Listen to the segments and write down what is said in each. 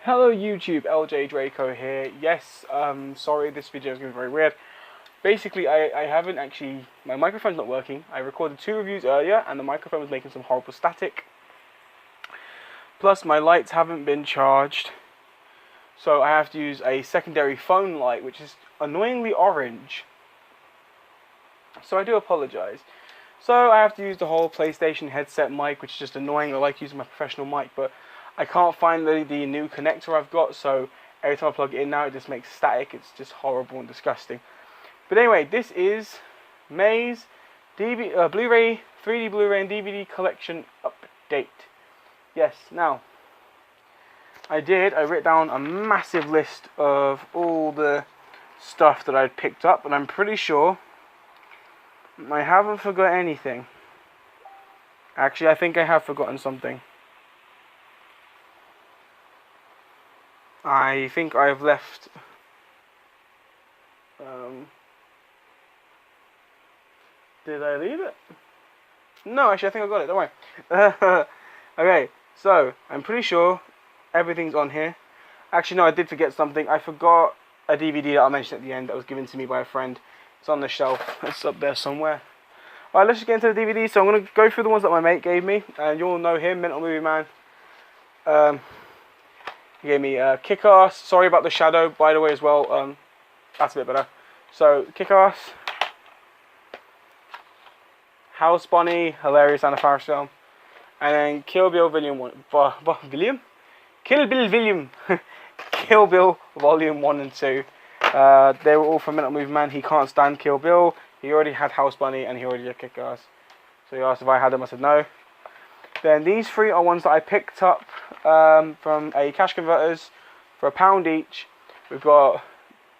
Hello YouTube, LJ Draco here. Yes, sorry, this video is going to be very weird. Basically, I haven't actually, my microphone's not working. I recorded 2 reviews earlier and the microphone was making some horrible static. Plus my lights haven't been charged. So I have to use a secondary phone light, which is annoyingly orange. So I do apologize. So I have to use the whole PlayStation headset mic, which is just annoying. I like using my professional mic, but I can't find the new connector I've got, so every time I plug it in now, it just makes static. It's just horrible and disgusting. But anyway, this is May's Blu-ray, 3D Blu-ray and DVD collection update. Yes, now, I wrote down a massive list of all the stuff that I'd picked up, and I'm pretty sure I haven't forgot anything. Actually, I think I have forgotten something. I think I've left did I leave it? No, actually I think I got it, don't worry. Okay, so I'm pretty sure everything's on here. Actually no, I did forget something. I forgot a DVD that I mentioned at the end that was given to me by a friend. It's on the shelf. It's up there somewhere. Alright, let's just get into the DVD. So I'm going to go through the ones that my mate gave me. And you all know him, Mental Movie Man. He gave me Kick-Ass. Sorry about the shadow, by the way, as well. That's a bit better. So, Kick-Ass. House Bunny, hilarious Anna Faris film. And then Kill Bill Volume 1. William? Kill Bill William. Kill Bill Volume 1 and 2. They were all from Mental Movie Man. He can't stand Kill Bill. He already had House Bunny and he already had Kick-Ass. So he asked if I had them. I said no. Then these 3 are ones that I picked up from a cash converters for £1 each. We've got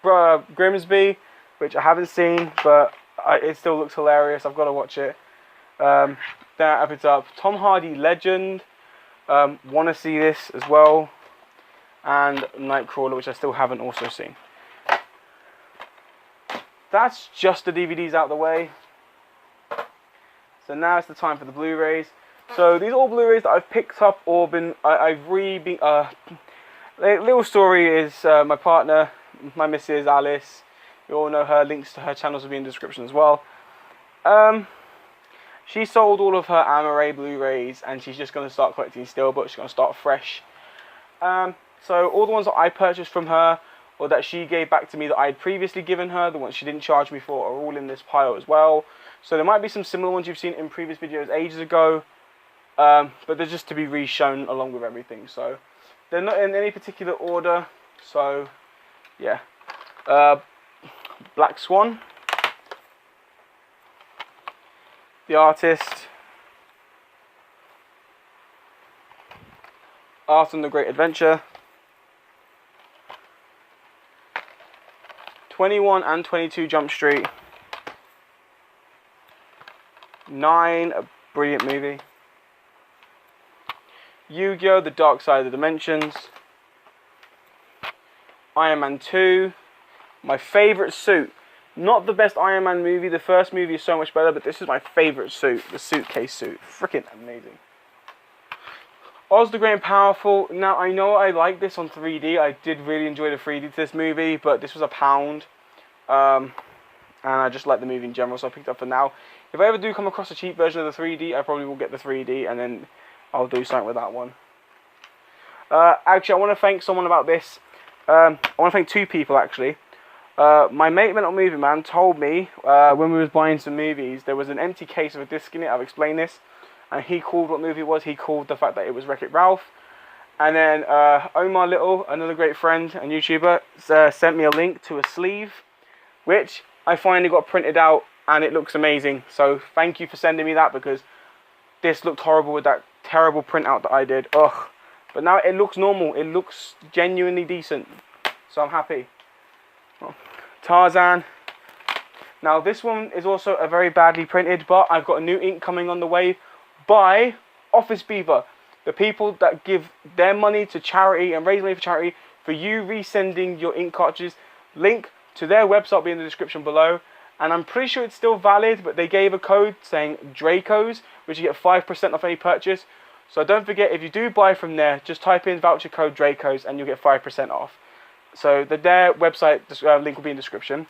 Grimsby, which I haven't seen, but it still looks hilarious. I've got to watch it. Then I picked up Tom Hardy Legend. Want to see this as well. And Nightcrawler, which I still haven't also seen. That's just the DVDs out of the way. So now it's the time for the Blu-rays. So these are all Blu-rays that I've picked up or little story is my partner, my missus Alice. You all know her. Links to her channels will be in the description as well. She sold all of her Amaray Blu-rays and she's just going to start collecting steelbooks. She's going to start fresh. So all the ones that I purchased from her or that she gave back to me that I had previously given her, the ones she didn't charge me for, are all in this pile as well. So there might be some similar ones you've seen in previous videos ages ago. But they're just to be re-shown along with everything. So they're not in any particular order. So yeah. Black Swan. The Artist. Arthur and the Great Adventure. 21 and 22 Jump Street. 9, a brilliant movie. Yu-Gi-Oh! The Dark Side of the Dimensions. Iron Man 2. My favourite suit. Not the best Iron Man movie. The first movie is so much better, but this is my favourite suit. The suitcase suit. Freaking amazing. Oz the Great and Powerful. Now, I know I like this on 3D. I did really enjoy the 3D to this movie, but this was £1. And I just like the movie in general, so I picked it up for now. If I ever do come across a cheap version of the 3D, I probably will get the 3D, and then I'll do something with that one. Actually, I want to thank someone about this. I want to thank 2 people, actually. My mate, Mental Movie Man, told me when we was buying some movies, there was an empty case of a disc in it. I've explained this. And he called what movie it was. He called the fact that it was Wreck-It Ralph. And then Omar Little, another great friend and YouTuber, sent me a link to a sleeve, which I finally got printed out, and it looks amazing. So thank you for sending me that, because this looked horrible with that terrible printout that I did. Ugh. But now it looks normal. It looks genuinely decent. So I'm happy. Oh. Tarzan. Now this one is also a very badly printed, but I've got a new ink coming on the way by Office Beaver. The people that give their money to charity and raise money for charity for you resending your ink cartridges. Link to their website will be in the description below. And I'm pretty sure it's still valid, but they gave a code saying Dracos, which you get 5% off any purchase. So don't forget, if you do buy from there, just type in voucher code Dracos and you'll get 5% off. So their website link will be in the description.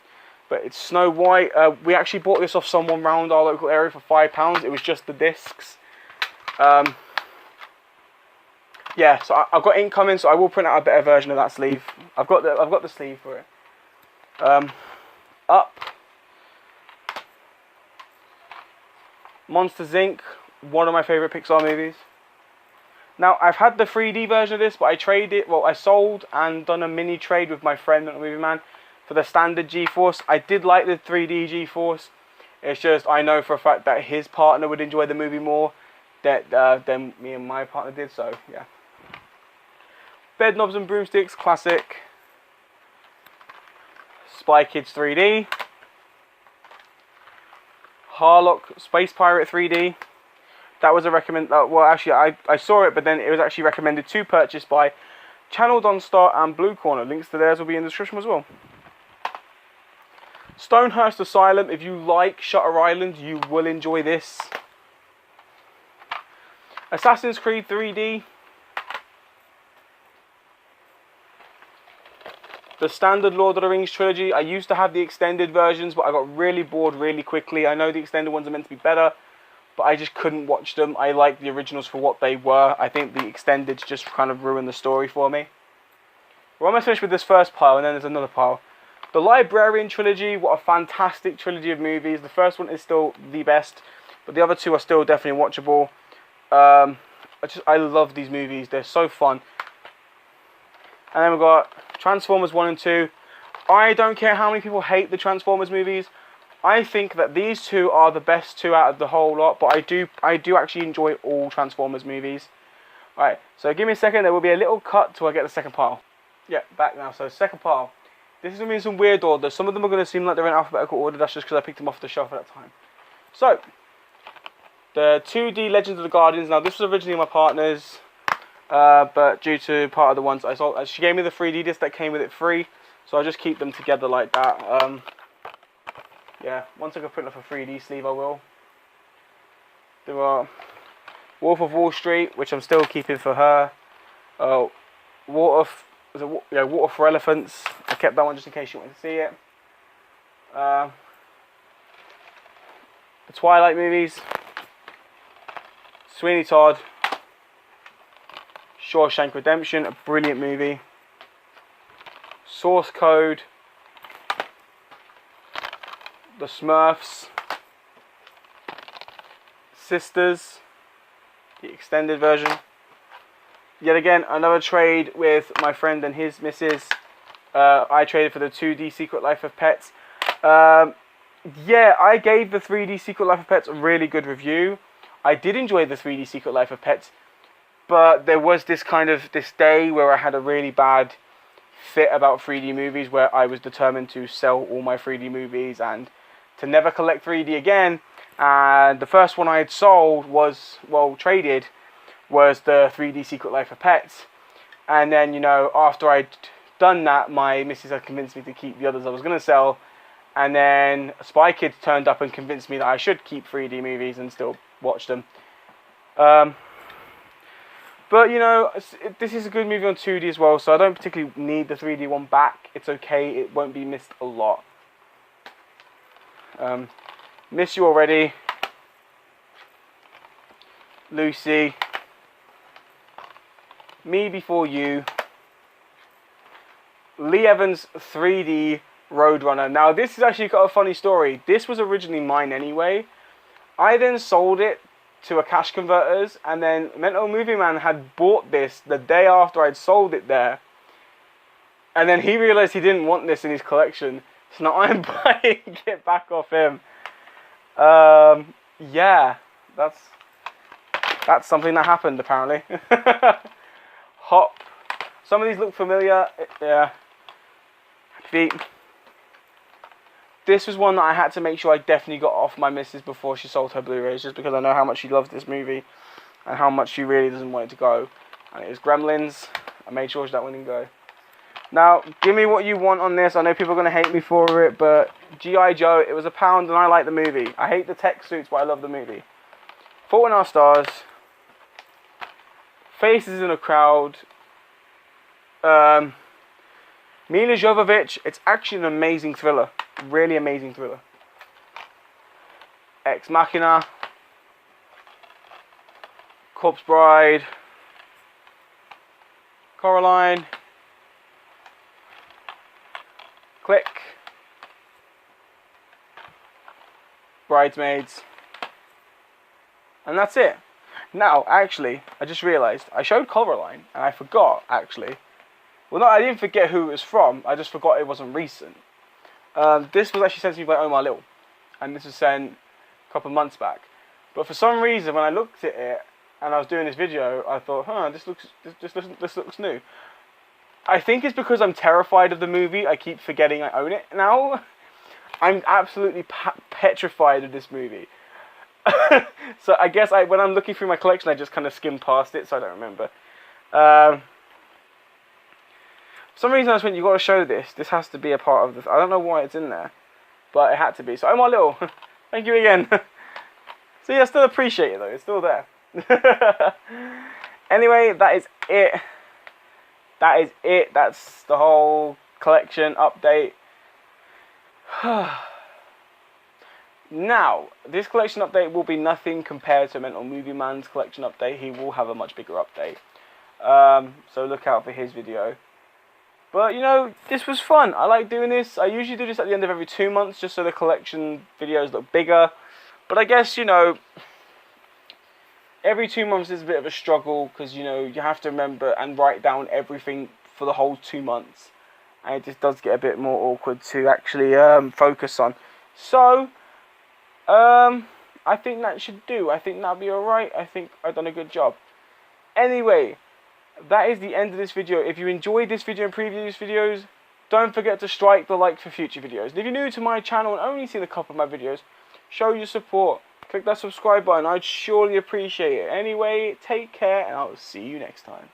But it's Snow White. We actually bought this off someone around our local area for £5. It was just the discs. Yeah, so I've got ink coming, so I will print out a better version of that sleeve. I've got the sleeve for it. Up. Monsters Inc. One of my favourite Pixar movies. Now, I've had the 3D version of this, but I sold and done a mini trade with my friend, the movie man, for the standard G-Force. I did like the 3D G-Force. It's just, I know for a fact that his partner would enjoy the movie more than me and my partner did, so yeah. Bed Knobs and Broomsticks, classic. Spy Kids 3D. Harlock Space Pirate 3D. That was a well, actually, I saw it, but then it was actually recommended to purchase by Channel Don Star and Blue Corner. Links to theirs will be in the description as well. Stonehurst Asylum. If you like Shutter Island, you will enjoy this. Assassin's Creed 3D. The standard Lord of the Rings trilogy. I used to have the extended versions, but I got really bored really quickly. I know the extended ones are meant to be better, but I just couldn't watch them. I like the originals for what they were. I think the extendeds just kind of ruined the story for me. We're almost finished with this first pile, and then there's another pile. The Librarian trilogy, what a fantastic trilogy of movies. The first one is still the best, but the other two are still definitely watchable. I love these movies. They're so fun. And then we've got Transformers 1 and 2. I don't care how many people hate the Transformers movies. I think that these two are the best two out of the whole lot, but I do actually enjoy all Transformers movies. Alright, so give me a second, there will be a little cut till I get the second pile. Yeah, back now, so second pile. This is going to be in some weird order. Some of them are going to seem like they're in alphabetical order, that's just because I picked them off the shelf at that time. So, the 2D Legends of the Guardians. Now this was originally my partner's, but due to part of the ones I sold, she gave me the 3D disc that came with it free, so I'll just keep them together like that. Yeah, once I can print off a 3D sleeve I will. There are Wolf of Wall Street, which I'm still keeping for her. Water for Elephants. I kept that one just in case you wanted to see it. The Twilight movies. Sweeney Todd. Shawshank Redemption, a brilliant movie. Source Code. The Smurfs. Sisters. The extended version. Yet again, another trade with my friend and his missus. I traded for the 2D Secret Life of Pets. Yeah, I gave the 3D Secret Life of Pets a really good review. I did enjoy the 3D Secret Life of Pets, but there was this day where I had a really bad fit about 3D movies, where I was determined to sell all my 3D movies and to never collect 3D again. And the first one I had sold was, well, traded, was the 3D Secret Life of Pets. And then, you know, after I'd done that, my missus had convinced me to keep the others I was going to sell. And then Spy Kids turned up and convinced me that I should keep 3D movies and still watch them. But, you know, this is a good movie on 2D as well, so I don't particularly need the 3D one back. It's okay, it won't be missed a lot. Miss You Already. Lucy. Me Before You. Lee Evans 3D Roadrunner. Now, this is actually got a funny story. This was originally mine anyway. I then sold it to a cash converters, and then Mental Movie Man had bought this the day after I'd sold it there. And then he realized he didn't want this in his collection. So now I'm buying it back off him. Yeah, that's something that happened apparently. Hop. Some of these look familiar. Yeah. Feet. This was one that I had to make sure I definitely got off my missus before she sold her Blu-rays, just because I know how much she loves this movie and how much she really doesn't want it to go. And it was Gremlins. I made sure that one didn't go. Now, give me what you want on this. I know people are going to hate me for it, but G.I. Joe, it was £1 and I like the movie. I hate the tech suits, but I love the movie. 4.5 stars. Faces in a Crowd. Mila Jovovich. It's actually an amazing thriller. Really amazing thriller. Ex Machina. Corpse Bride. Coraline. Click. Bridesmaids. And that's it. Now, actually, I just realised I showed Coraline and I forgot, actually. Well, no, I didn't forget who it was from. I just forgot it wasn't recent. This was actually sent to me by Omar Little. And this was sent a couple of months back. But for some reason, when I looked at it and I was doing this video, I thought, this looks new. I think it's because I'm terrified of the movie. I keep forgetting I own it now. I'm absolutely petrified of this movie. So I guess when I'm looking through my collection, I just kind of skim past it, so I don't remember. For some reason I just went, you got to show this. This has to be a part of this. I don't know why it's in there, but it had to be. So Omar Little, thank you again. So yeah, I still appreciate it though. It's still there. Anyway, that is it. That is it. That's the whole collection update. Now, this collection update will be nothing compared to Mental Movie Man's collection update. He will have a much bigger update. So look out for his video. But, you know, this was fun. I like doing this. I usually do this at the end of every 2 months just so the collection videos look bigger. But I guess, you know, every 2 months is a bit of a struggle because, you know, you have to remember and write down everything for the whole 2 months. And it just does get a bit more awkward to actually focus on. So, I think that should do. I think that'll be alright. I think I've done a good job. Anyway, that is the end of this video. If you enjoyed this video and previous videos, don't forget to strike the like for future videos. And if you're new to my channel and only seen a couple of my videos, show your support. Click that subscribe button. I'd surely appreciate it. Anyway, take care and I'll see you next time.